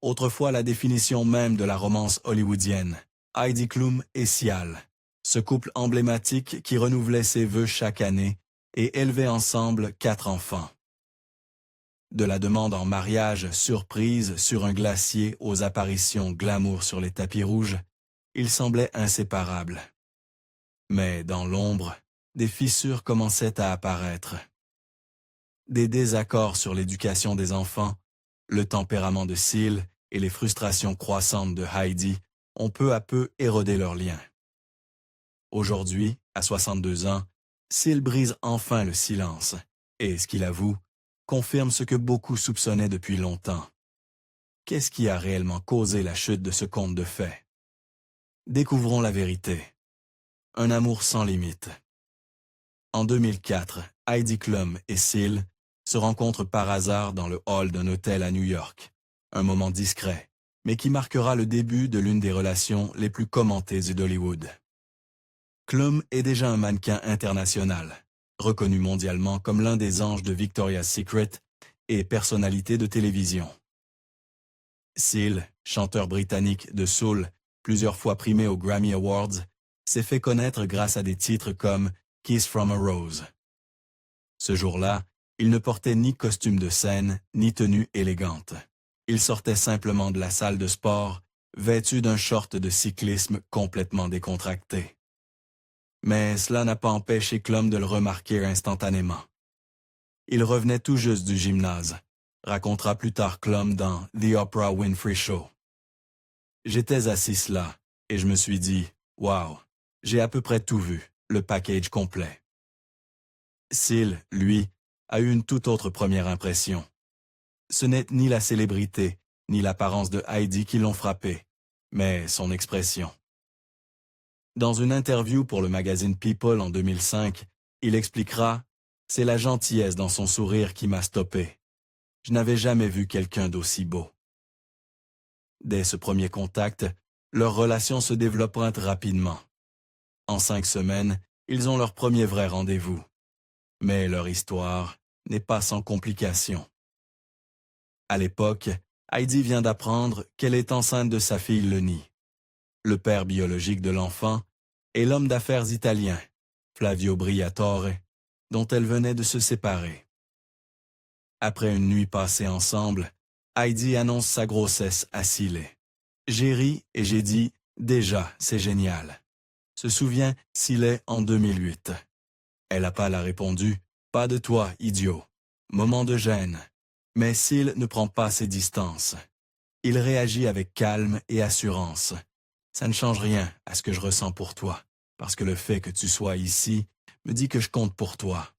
autrefois la définition même de la romance hollywoodienne, Heidi Klum et Cial, ce couple emblématique qui renouvelait ses vœux chaque année et élevait ensemble 4 enfants. De la demande en mariage surprise sur un glacier aux apparitions glamour sur les tapis rouges, ils semblaient inséparables. Mais dans l'ombre, des fissures commençaient à apparaître. Des désaccords sur l'éducation des enfants, le tempérament de Seal et les frustrations croissantes de Heidi ont peu à peu érodé leurs liens. Aujourd'hui, à 62 ans, Seal brise enfin le silence et, ce qu'il avoue, confirme ce que beaucoup soupçonnaient depuis longtemps. Qu'est-ce qui a réellement causé la chute de ce conte de fées? Découvrons la vérité. Un amour sans limite. En 2004, Heidi Klum et Seal se rencontrent par hasard dans le hall d'un hôtel à New York. Un moment discret, mais qui marquera le début de l'une des relations les plus commentées d'Hollywood. Klum est déjà un mannequin international, reconnu mondialement comme l'un des anges de Victoria's Secret et personnalité de télévision. Seal, chanteur britannique de soul, plusieurs fois primé aux Grammy Awards, s'est fait connaître grâce à des titres comme Kiss from a Rose. Ce jour-là, il ne portait ni costume de scène, ni tenue élégante. Il sortait simplement de la salle de sport, vêtu d'un short de cyclisme complètement décontracté. Mais cela n'a pas empêché Klum de le remarquer instantanément. Il revenait tout juste du gymnase, racontera plus tard Klum dans The Oprah Winfrey Show. J'étais assis là, et je me suis dit, « Wow, j'ai à peu près tout vu, le package complet. » Seal, lui, a eu une toute autre première impression. Ce n'est ni la célébrité, ni l'apparence de Heidi qui l'ont frappé, mais son expression. Dans une interview pour le magazine People en 2005, il expliquera « C'est la gentillesse dans son sourire qui m'a stoppé. Je n'avais jamais vu quelqu'un d'aussi beau. » Dès ce premier contact, leur relation se développera rapidement. En 5 semaines, ils ont leur premier vrai rendez-vous. Mais leur histoire n'est pas sans complications. À l'époque, Heidi vient d'apprendre qu'elle est enceinte de sa fille Leni. Le père biologique de l'enfant est l'homme d'affaires italien, Flavio Briatore, dont elle venait de se séparer. Après une nuit passée ensemble, Heidi annonce sa grossesse à Seal. J'ai ri et j'ai dit « Déjà, c'est génial », se souvient Seal en 2008. Elle n'a pas répondu « Pas de toi, idiot ». Moment de gêne. Mais Seal ne prend pas ses distances. Il réagit avec calme et assurance. Ça ne change rien à ce que je ressens pour toi, parce que le fait que tu sois ici me dit que je compte pour toi.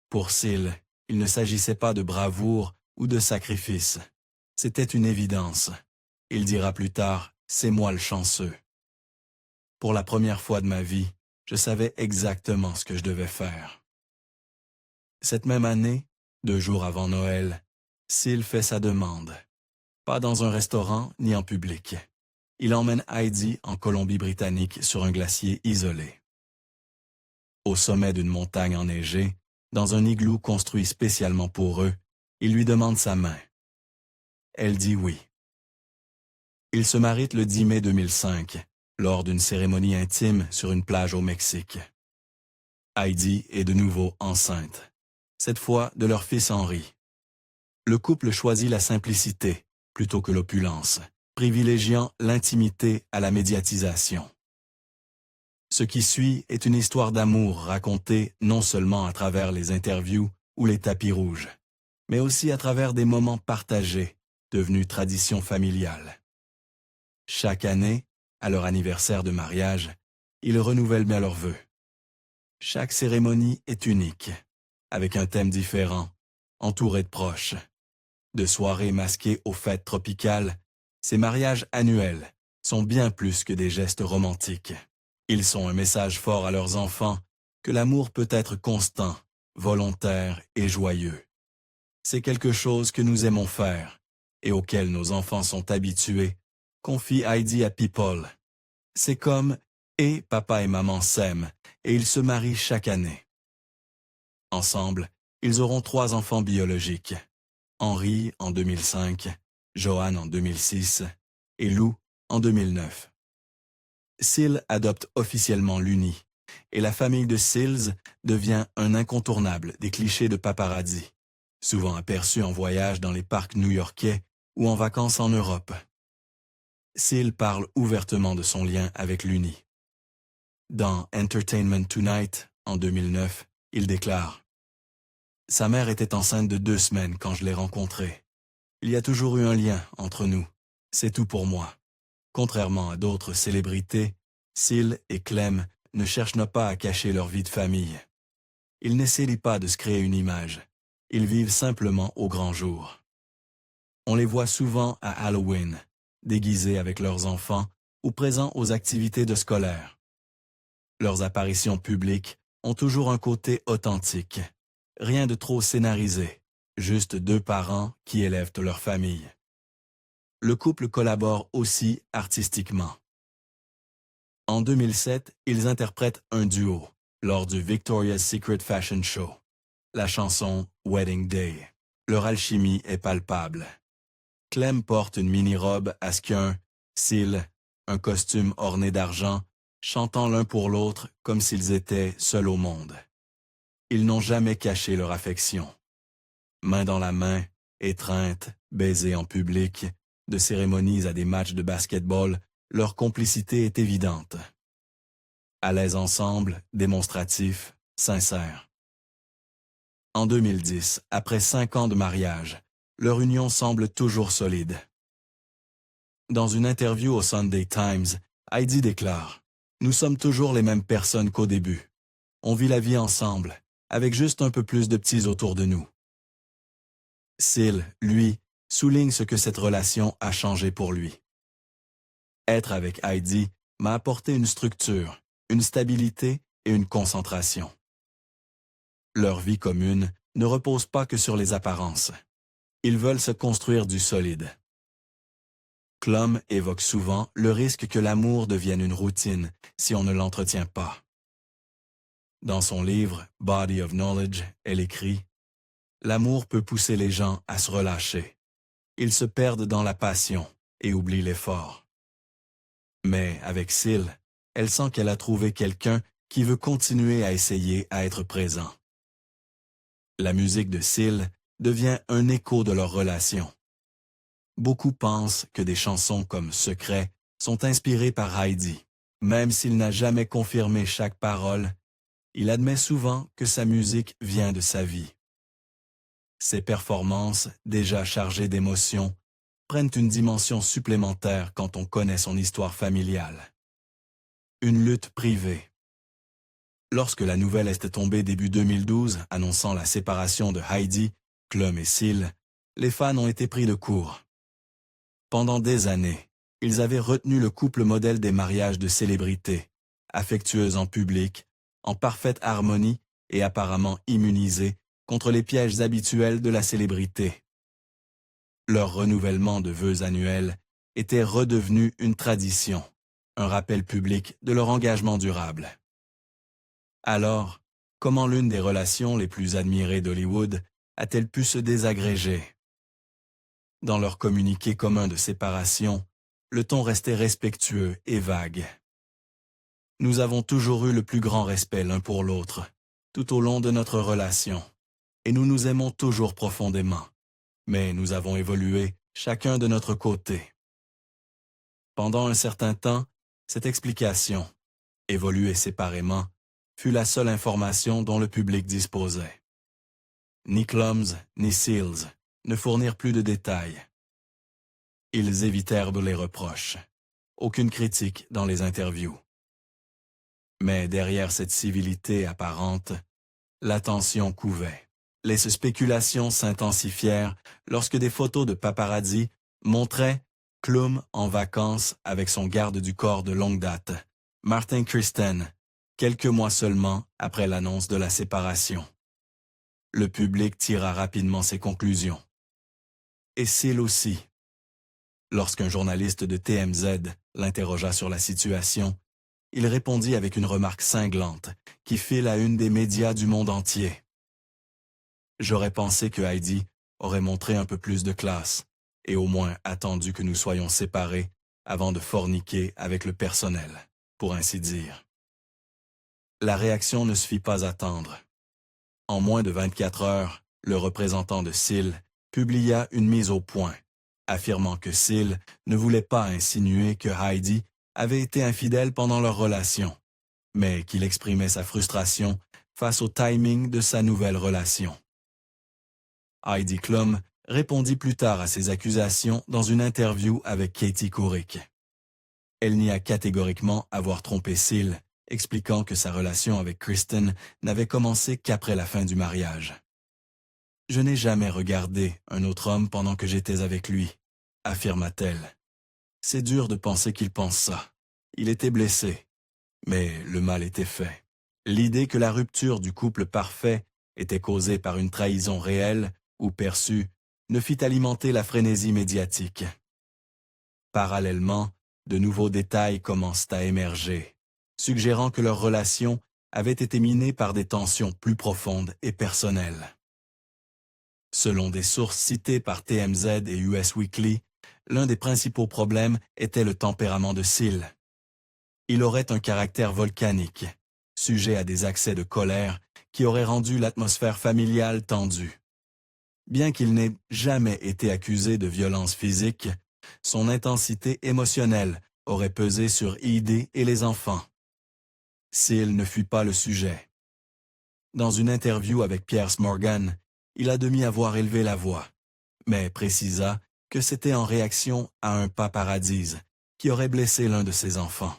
Pour Seal, il ne s'agissait pas de bravoure ou de sacrifice. C'était une évidence. Il dira plus tard, c'est moi le chanceux. Pour la première fois de ma vie, je savais exactement ce que je devais faire. Cette même année, 2 jours avant Noël, Seal fait sa demande. Pas dans un restaurant ni en public. Il emmène Heidi en Colombie-Britannique sur un glacier isolé. Au sommet d'une montagne enneigée, dans un igloo construit spécialement pour eux, il lui demande sa main. Elle dit oui. Ils se marient le 10 mai 2005, lors d'une cérémonie intime sur une plage au Mexique. Heidi est de nouveau enceinte, cette fois de leur fils Henry. Le couple choisit la simplicité plutôt que l'opulence, privilégiant l'intimité à la médiatisation. Ce qui suit est une histoire d'amour racontée non seulement à travers les interviews ou les tapis rouges, mais aussi à travers des moments partagés, devenus tradition familiale. Chaque année, à leur anniversaire de mariage, ils renouvellent bien leurs vœux. Chaque cérémonie est unique, avec un thème différent, entouré de proches. De soirées masquées aux fêtes tropicales, ces mariages annuels sont bien plus que des gestes romantiques. Ils sont un message fort à leurs enfants que l'amour peut être constant, volontaire et joyeux. C'est quelque chose que nous aimons faire et auquel nos enfants sont habitués, confie Heidi à People. C'est comme « et papa et maman s'aiment et ils se marient chaque année ». Ensemble, ils auront 3 enfants biologiques. Henry en 2005, Joanne en 2006 et Lou en 2009. Seal adopte officiellement Luni, et la famille de Seals devient un incontournable des clichés de paparazzi, souvent aperçu en voyage dans les parcs new-yorkais ou en vacances en Europe. Seal parle ouvertement de son lien avec Luni. Dans Entertainment Tonight, en 2009, il déclare « Sa mère était enceinte de 2 semaines quand je l'ai rencontrée. Il y a toujours eu un lien entre nous. C'est tout pour moi. » Contrairement à d'autres célébrités, Seal et Clem ne cherchent pas à cacher leur vie de famille. Ils n'essaient pas de se créer une image. Ils vivent simplement au grand jour. On les voit souvent à Halloween, déguisés avec leurs enfants ou présents aux activités de scolaire. Leurs apparitions publiques ont toujours un côté authentique. Rien de trop scénarisé, juste 2 parents qui élèvent leur famille. Le couple collabore aussi artistiquement. En 2007, ils interprètent un duo lors du Victoria's Secret Fashion Show. La chanson Wedding Day. Leur alchimie est palpable. Clem porte une mini-robe à skein, Seal, un costume orné d'argent, chantant l'un pour l'autre comme s'ils étaient seuls au monde. Ils n'ont jamais caché leur affection. Main dans la main, étreintes, baisers en public, de cérémonies à des matchs de basketball, leur complicité est évidente. À l'aise ensemble, démonstratifs, sincères. En 2010, après 5 ans de mariage, leur union semble toujours solide. Dans une interview au Sunday Times, Heidi déclare « Nous sommes toujours les mêmes personnes qu'au début. On vit la vie ensemble, avec juste un peu plus de petits autour de nous. » Seal, lui, souligne ce que cette relation a changé pour lui. Être avec Heidi m'a apporté une structure, une stabilité et une concentration. Leur vie commune ne repose pas que sur les apparences. Ils veulent se construire du solide. Klum évoque souvent le risque que l'amour devienne une routine si on ne l'entretient pas. Dans son livre « Body of Knowledge », elle écrit « L'amour peut pousser les gens à se relâcher. Ils se perdent dans la passion et oublient l'effort. » Mais avec Seal, elle sent qu'elle a trouvé quelqu'un qui veut continuer à essayer à être présent. La musique de Seal devient un écho de leur relation. Beaucoup pensent que des chansons comme Secret sont inspirées par Heidi. Même s'il n'a jamais confirmé chaque parole, il admet souvent que sa musique vient de sa vie. Ses performances, déjà chargées d'émotions, prennent une dimension supplémentaire quand on connaît son histoire familiale. Une lutte privée. Lorsque la nouvelle est tombée début 2012 annonçant la séparation de Heidi, Klum et Seal, les fans ont été pris de court. Pendant des années, ils avaient retenu le couple modèle des mariages de célébrités, affectueux en public, en parfaite harmonie et apparemment immunisés contre les pièges habituels de la célébrité. Leur renouvellement de vœux annuels était redevenu une tradition, un rappel public de leur engagement durable. Alors, comment l'une des relations les plus admirées d'Hollywood a-t-elle pu se désagréger? Dans leur communiqué commun de séparation, le ton restait respectueux et vague. Nous avons toujours eu le plus grand respect l'un pour l'autre, tout au long de notre relation, et nous nous aimons toujours profondément, mais nous avons évolué chacun de notre côté. Pendant un certain temps, cette explication, évoluer séparément, fut la seule information dont le public disposait. Ni Klums ni Seals ne fournirent plus de détails. Ils évitèrent les reproches. Aucune critique dans les interviews. Mais derrière cette civilité apparente, la tension couvait. Les spéculations s'intensifièrent lorsque des photos de paparazzi montraient Klum en vacances avec son garde du corps de longue date, Martin Kristen, quelques mois seulement après l'annonce de la séparation. Le public tira rapidement ses conclusions. Et Seal aussi. Lorsqu'un journaliste de TMZ l'interrogea sur la situation, il répondit avec une remarque cinglante qui fit la une des médias du monde entier. J'aurais pensé que Heidi aurait montré un peu plus de classe, et au moins attendu que nous soyons séparés avant de forniquer avec le personnel, pour ainsi dire. La réaction ne se fit pas attendre. En moins de 24 heures, le représentant de Seal publia une mise au point, affirmant que Seal ne voulait pas insinuer que Heidi avait été infidèle pendant leur relation, mais qu'il exprimait sa frustration face au timing de sa nouvelle relation. Heidi Klum répondit plus tard à ces accusations dans une interview avec Katie Couric. Elle nia catégoriquement avoir trompé Seal, expliquant que sa relation avec Kristen n'avait commencé qu'après la fin du mariage. « Je n'ai jamais regardé un autre homme pendant que j'étais avec lui », affirma-t-elle. « C'est dur de penser qu'il pense ça. Il était blessé. Mais le mal était fait. L'idée que la rupture du couple parfait était causée par une trahison réelle ou perçue ne fit alimenter la frénésie médiatique. Parallèlement, de nouveaux détails commencent à émerger, suggérant que leur relation avait été minée par des tensions plus profondes et personnelles. Selon des sources citées par TMZ et US Weekly, l'un des principaux problèmes était le tempérament de Seal. Il aurait un caractère volcanique, sujet à des accès de colère qui auraient rendu l'atmosphère familiale tendue. Bien qu'il n'ait jamais été accusé de violence physique, son intensité émotionnelle aurait pesé sur Heidi et les enfants. Seal ne fut pas le sujet. Dans une interview avec Piers Morgan, il admit avoir élevé la voix, mais précisa que c'était en réaction à un paparazzi qui aurait blessé l'un de ses enfants.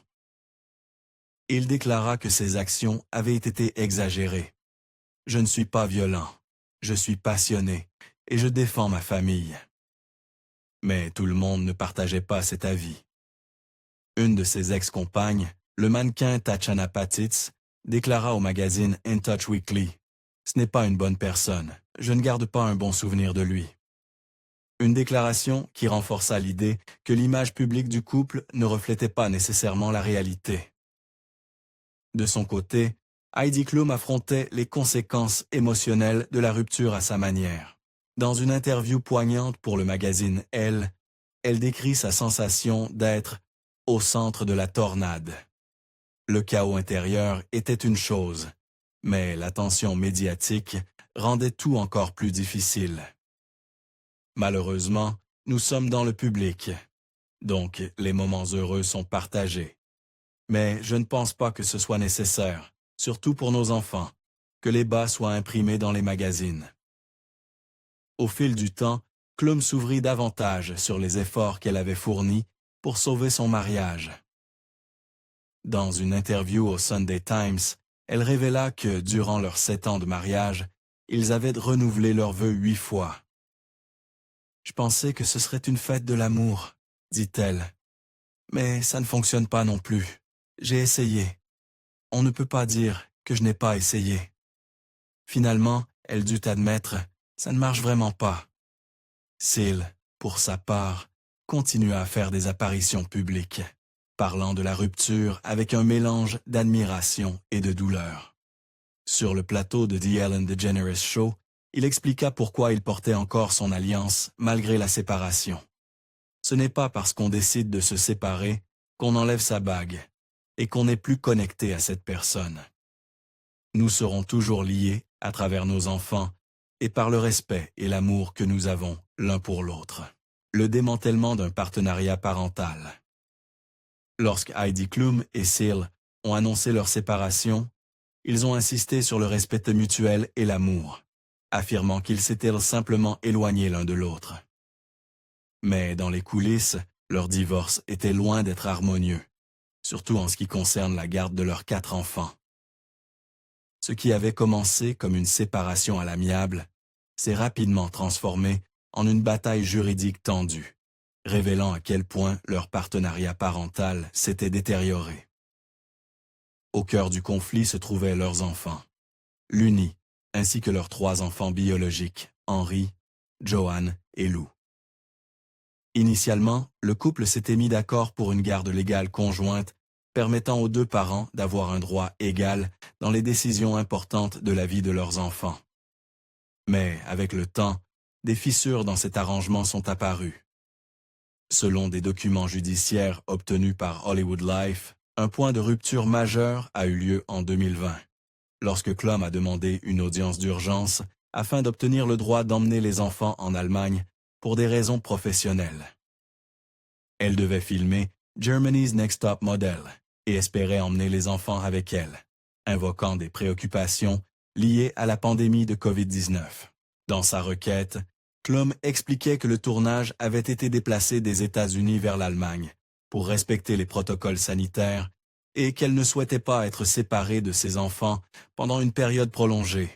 Il déclara que ses actions avaient été exagérées. « Je ne suis pas violent, je suis passionné et je défends ma famille. » Mais tout le monde ne partageait pas cet avis. Une de ses ex-compagnes, le mannequin Tatiana Patitz, déclara au magazine In Touch Weekly « Ce n'est pas une bonne personne, je ne garde pas un bon souvenir de lui. » Une déclaration qui renforça l'idée que l'image publique du couple ne reflétait pas nécessairement la réalité. De son côté, Heidi Klum affrontait les conséquences émotionnelles de la rupture à sa manière. Dans une interview poignante pour le magazine Elle, elle décrit sa sensation d'être « au centre de la tornade ». Le chaos intérieur était une chose, mais la tension médiatique rendait tout encore plus difficile. Malheureusement, nous sommes dans le public, donc les moments heureux sont partagés. Mais je ne pense pas que ce soit nécessaire, surtout pour nos enfants, que les bas soient imprimés dans les magazines. Au fil du temps, Klum s'ouvrit davantage sur les efforts qu'elle avait fournis pour sauver son mariage. Dans une interview au Sunday Times, elle révéla que, durant leurs 7 ans de mariage, ils avaient renouvelé leurs vœux 8 fois. « Je pensais que ce serait une fête de l'amour, » dit-elle. « Mais ça ne fonctionne pas non plus. J'ai essayé. On ne peut pas dire que je n'ai pas essayé. » Finalement, elle dut admettre, ça ne marche vraiment pas. Seal, pour sa part, continua à faire des apparitions publiques, parlant de la rupture avec un mélange d'admiration et de douleur. Sur le plateau de The Ellen DeGeneres Show, il expliqua pourquoi il portait encore son alliance malgré la séparation. Ce n'est pas parce qu'on décide de se séparer qu'on enlève sa bague et qu'on n'est plus connecté à cette personne. Nous serons toujours liés à travers nos enfants et par le respect et l'amour que nous avons l'un pour l'autre. Le démantèlement d'un partenariat parental. Lorsque Heidi Klum et Seal ont annoncé leur séparation, ils ont insisté sur le respect mutuel et l'amour, affirmant qu'ils s'étaient simplement éloignés l'un de l'autre. Mais dans les coulisses, leur divorce était loin d'être harmonieux, surtout en ce qui concerne la garde de leurs 4 enfants. Ce qui avait commencé comme une séparation à l'amiable s'est rapidement transformé en une bataille juridique tendue, révélant à quel point leur partenariat parental s'était détérioré. Au cœur du conflit se trouvaient leurs enfants, Luni, ainsi que leurs 3 enfants biologiques, Henry, Joanne et Lou. Initialement, le couple s'était mis d'accord pour une garde légale conjointe permettant aux 2 parents d'avoir un droit égal dans les décisions importantes de la vie de leurs enfants. Mais avec le temps, des fissures dans cet arrangement sont apparues. Selon des documents judiciaires obtenus par Hollywood Life, un point de rupture majeur a eu lieu en 2020, lorsque Klum a demandé une audience d'urgence afin d'obtenir le droit d'emmener les enfants en Allemagne pour des raisons professionnelles. Elle devait filmer Germany's Next Top Model et espérait emmener les enfants avec elle, invoquant des préoccupations liées à la pandémie de COVID-19. Dans sa requête, Klum expliquait que le tournage avait été déplacé des États-Unis vers l'Allemagne pour respecter les protocoles sanitaires et qu'elle ne souhaitait pas être séparée de ses enfants pendant une période prolongée.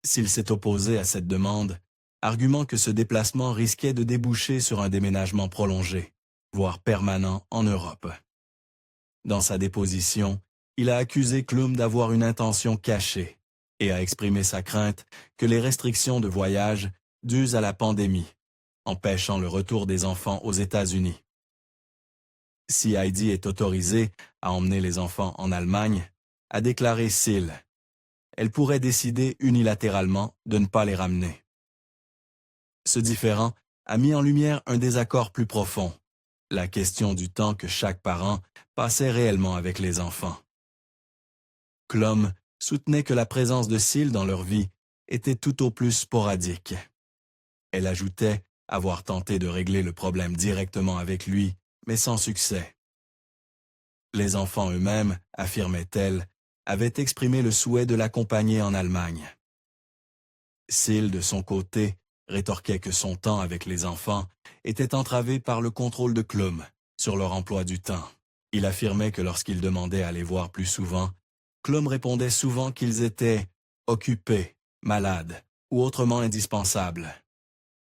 S'il s'est opposé à cette demande, arguant que ce déplacement risquait de déboucher sur un déménagement prolongé, voire permanent en Europe. Dans sa déposition, il a accusé Klum d'avoir une intention cachée et a exprimé sa crainte que les restrictions de voyage dues à la pandémie, empêchant le retour des enfants aux États-Unis. Si Heidi est autorisée à emmener les enfants en Allemagne, a déclaré Seal, elle pourrait décider unilatéralement de ne pas les ramener. Ce différend a mis en lumière un désaccord plus profond, la question du temps que chaque parent passait réellement avec les enfants. Klum soutenait que la présence de Seal dans leur vie était tout au plus sporadique. Elle ajoutait avoir tenté de régler le problème directement avec lui, mais sans succès. Les enfants eux-mêmes, affirmait-elle, avaient exprimé le souhait de l'accompagner en Allemagne. Seal, de son côté, rétorquait que son temps avec les enfants était entravé par le contrôle de Klum sur leur emploi du temps. Il affirmait que lorsqu'il demandait à les voir plus souvent, Klum répondait souvent qu'ils étaient occupés, malades ou autrement indispensables.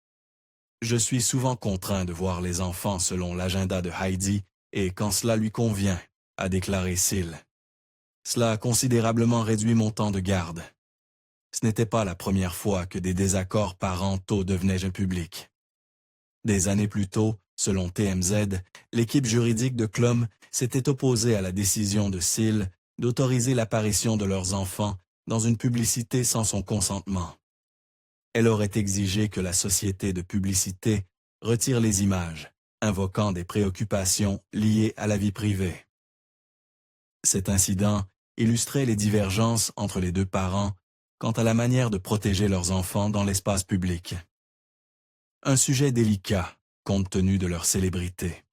« Je suis souvent contraint de voir les enfants selon l'agenda de Heidi et quand cela lui convient », a déclaré Seal. Cela a considérablement réduit mon temps de garde. Ce n'était pas la première fois que des désaccords parentaux devenaient publics. Des années plus tôt, selon TMZ, l'équipe juridique de Klum s'était opposée à la décision de Seal d'autoriser l'apparition de leurs enfants dans une publicité sans son consentement. Elle aurait exigé que la société de publicité retire les images, invoquant des préoccupations liées à la vie privée. Cet incident illustrait les divergences entre les deux parents quant à la manière de protéger leurs enfants dans l'espace public. Un sujet délicat, compte tenu de leur célébrité.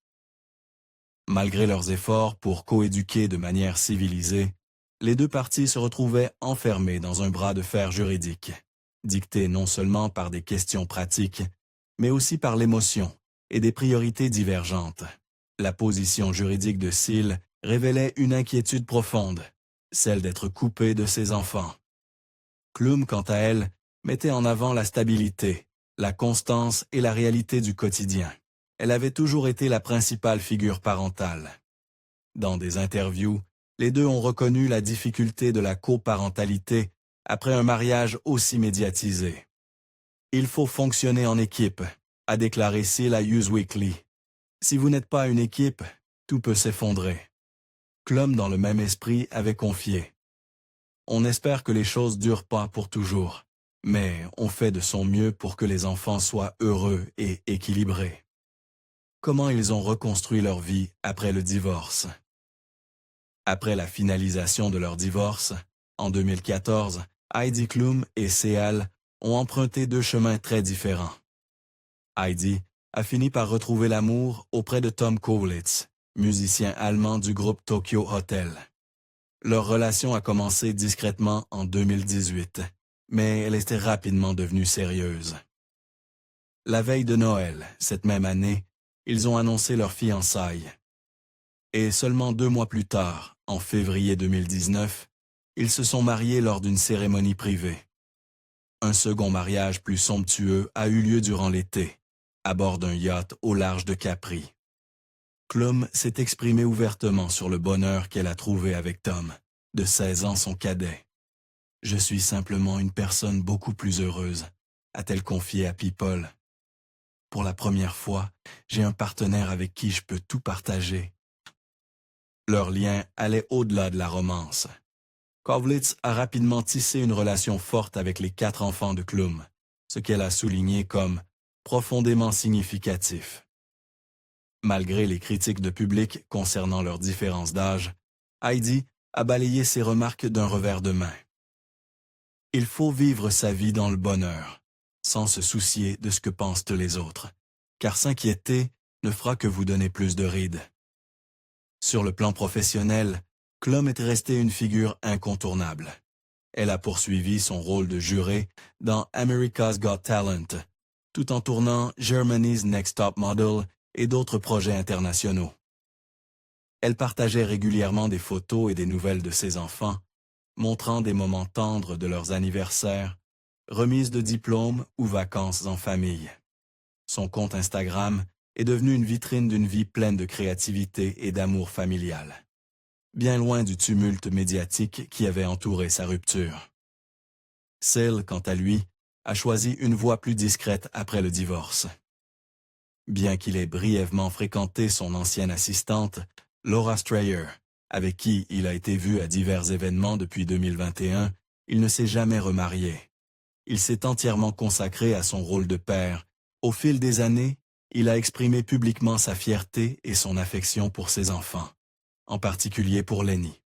Malgré leurs efforts pour coéduquer de manière civilisée, les deux parties se retrouvaient enfermées dans un bras de fer juridique, dicté non seulement par des questions pratiques, mais aussi par l'émotion et des priorités divergentes. La position juridique de Seal révélait une inquiétude profonde, celle d'être coupée de ses enfants. Klum, quant à elle, mettait en avant la stabilité, la constance et la réalité du quotidien. Elle avait toujours été la principale figure parentale. Dans des interviews, les deux ont reconnu la difficulté de la coparentalité après un mariage aussi médiatisé. « Il faut fonctionner en équipe », a déclaré Seal à Us Weekly. « Si vous n'êtes pas une équipe, tout peut s'effondrer. » Klum, dans le même esprit, avait confié. On espère que les choses durent pas pour toujours, mais on fait de son mieux pour que les enfants soient heureux et équilibrés. Comment ils ont reconstruit leur vie après le divorce? Après la finalisation de leur divorce, en 2014, Heidi Klum et Seal ont emprunté deux chemins très différents. Heidi a fini par retrouver l'amour auprès de Tom Kaulitz, musicien allemand du groupe Tokyo Hotel. Leur relation a commencé discrètement en 2018, mais elle était rapidement devenue sérieuse. La veille de Noël, cette même année, ils ont annoncé leur fiançailles. Et seulement 2 mois plus tard, en février 2019, ils se sont mariés lors d'une cérémonie privée. Un second mariage plus somptueux a eu lieu durant l'été, à bord d'un yacht au large de Capri. Klum s'est exprimée ouvertement sur le bonheur qu'elle a trouvé avec Tom, de 16 ans son cadet. « Je suis simplement une personne beaucoup plus heureuse », a-t-elle confié à People. « Pour la première fois, j'ai un partenaire avec qui je peux tout partager. » Leur lien allait au-delà de la romance. Kaulitz a rapidement tissé une relation forte avec les 4 enfants de Klum, ce qu'elle a souligné comme profondément significatif. Malgré les critiques de public concernant leur différence d'âge, Heidi a balayé ces remarques d'un revers de main. Il faut vivre sa vie dans le bonheur, sans se soucier de ce que pensent les autres, car s'inquiéter ne fera que vous donner plus de rides. Sur le plan professionnel, Klum est restée une figure incontournable. Elle a poursuivi son rôle de juré dans America's Got Talent, tout en tournant Germany's Next Top Model et d'autres projets internationaux. Elle partageait régulièrement des photos et des nouvelles de ses enfants, montrant des moments tendres de leurs anniversaires, remises de diplômes ou vacances en famille. Son compte Instagram est devenu une vitrine d'une vie pleine de créativité et d'amour familial, bien loin du tumulte médiatique qui avait entouré sa rupture. Seal, quant à lui, a choisi une voie plus discrète après le divorce. Bien qu'il ait brièvement fréquenté son ancienne assistante, Laura Strayer, avec qui il a été vu à divers événements depuis 2021, il ne s'est jamais remarié. Il s'est entièrement consacré à son rôle de père. Au fil des années, il a exprimé publiquement sa fierté et son affection pour ses enfants, en particulier pour Lenny,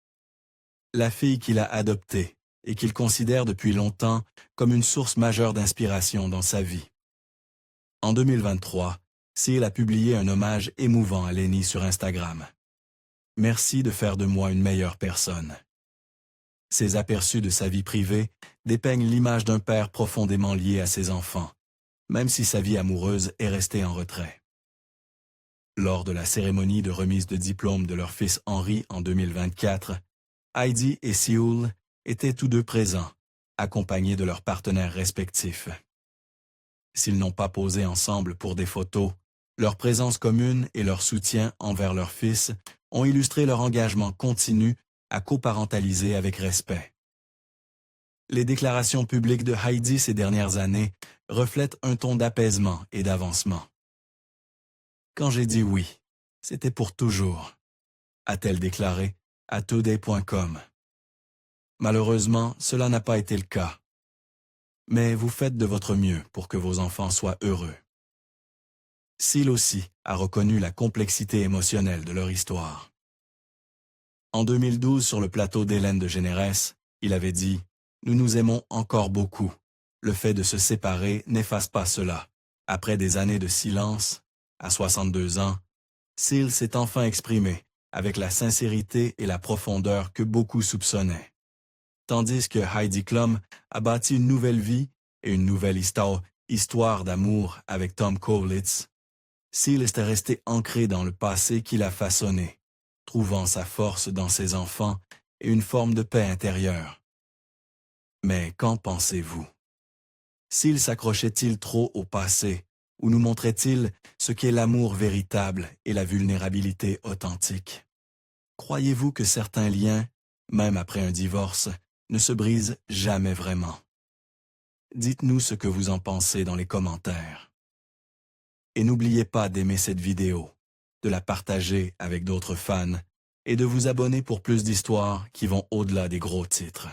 la fille qu'il a adoptée et qu'il considère depuis longtemps comme une source majeure d'inspiration dans sa vie. En 2023, Seal a publié un hommage émouvant à Lenny sur Instagram. « Merci de faire de moi une meilleure personne. » Ces aperçus de sa vie privée dépeignent l'image d'un père profondément lié à ses enfants, même si sa vie amoureuse est restée en retrait. Lors de la cérémonie de remise de diplôme de leur fils Henry en 2024, Heidi et Seal étaient tous deux présents, accompagnés de leurs partenaires respectifs. S'ils n'ont pas posé ensemble pour des photos, leur présence commune et leur soutien envers leur fils ont illustré leur engagement continu à coparentaliser avec respect. Les déclarations publiques de Heidi ces dernières années reflètent un ton d'apaisement et d'avancement. « Quand j'ai dit oui, c'était pour toujours », a-t-elle déclaré à Today.com. Malheureusement, cela n'a pas été le cas. Mais vous faites de votre mieux pour que vos enfants soient heureux. Seal aussi a reconnu la complexité émotionnelle de leur histoire. En 2012, sur le plateau d'Hélène DeGeneres, il avait dit « Nous nous aimons encore beaucoup. Le fait de se séparer n'efface pas cela. » Après des années de silence, à 62 ans, Seal s'est enfin exprimé avec la sincérité et la profondeur que beaucoup soupçonnaient. Tandis que Heidi Klum a bâti une nouvelle vie et une nouvelle histoire d'amour avec Tom Kohlitz, Seal est resté ancré dans le passé qu'il a façonné, trouvant sa force dans ses enfants et une forme de paix intérieure. Mais qu'en pensez-vous? Seal s'accrochait-il trop au passé ou nous montrait-il ce qu'est l'amour véritable et la vulnérabilité authentique? Croyez-vous que certains liens, même après un divorce, ne se brisent jamais vraiment? Dites-nous ce que vous en pensez dans les commentaires. Et n'oubliez pas d'aimer cette vidéo, de la partager avec d'autres fans et de vous abonner pour plus d'histoires qui vont au-delà des gros titres.